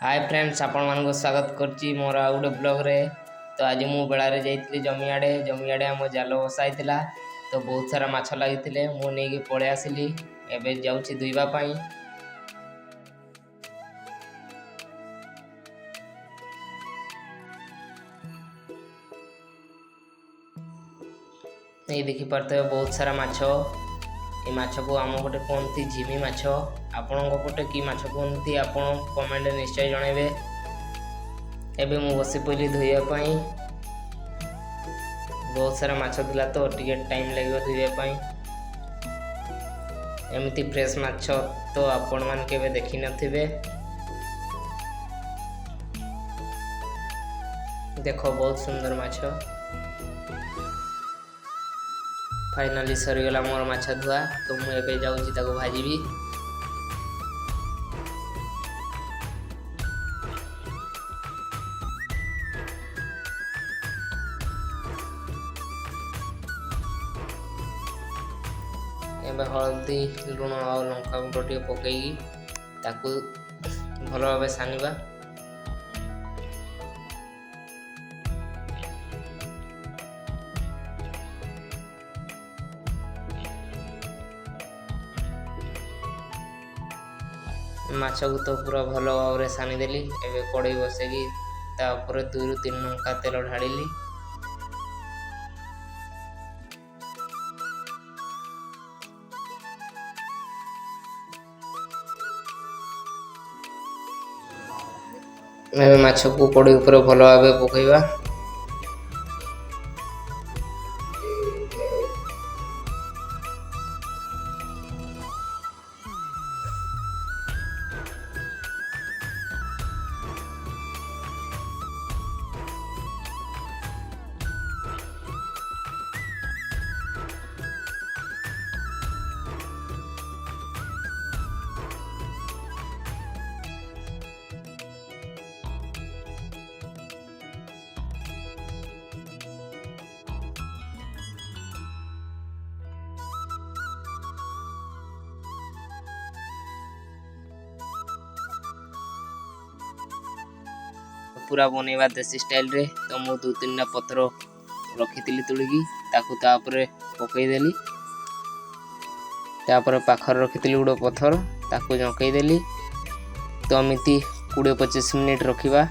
Hi friends, आपण मानक स्वागत करची मोर आ गोटे ब्लॉग रे। तो आज मु बेलारे जाइतली जमियाडे आम जाल बसाइतिला। तो बहुत सारा माछ लागितिले, मु नेकी पळे आसिली। एबे जाउची दुइबा पई। ये देखि परते बहुत सारा माछ। ये माछ को आम गोटे कहती झिमी माछ। आपण गोटे कि माछ कहती आपण कमेंट निश्चय जनइबे। एबे मु बसी पइली धोइया पई। बहुत सारा माछ थिला तो टिके टाइम लागो धोइया पई। एमिति फ्रेश माछ तो आपण मान केबे देखि नथिबे। देखो बहुत सुंदर माछ। फाइनाली सरीगला मोर माछ धुआ। तो मु एबे जाउची ताको भाजीबी। एबे हल्दी लुण और लंका गुंड टे पकई ताकू भल भाव सानिबा। माछ को तो पूरा भल भाव सानी देली। एबे कड़ई बसेगी तापर 2 ରୁ 3 लंका तेल ढालिली। एबे माछ को कड़ई ऊपर भल भाव पकईबा। पूरा बनैबा देसी स्टाइल रे। तो मु 2-3 पत्थर रखी तुलिकी ताकू तापरे पकई देली। तापर पाखर रखी गोटे पत्थर ताकू जंकई देली। तो एमिति 20-25 मिनिट रखिबा।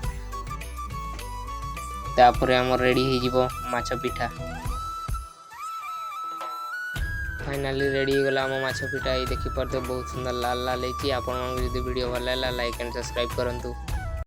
तापर हमर रेडी हो जिवो माछ पिठा। फाइनली रेडी हो गला हम माछ पिठा। ये देखि परते बहुत सुंदर लाल लाल होई। आपण मन जदी वीडियो भल लागला लाइक एंड सब्सक्राइब करंतु।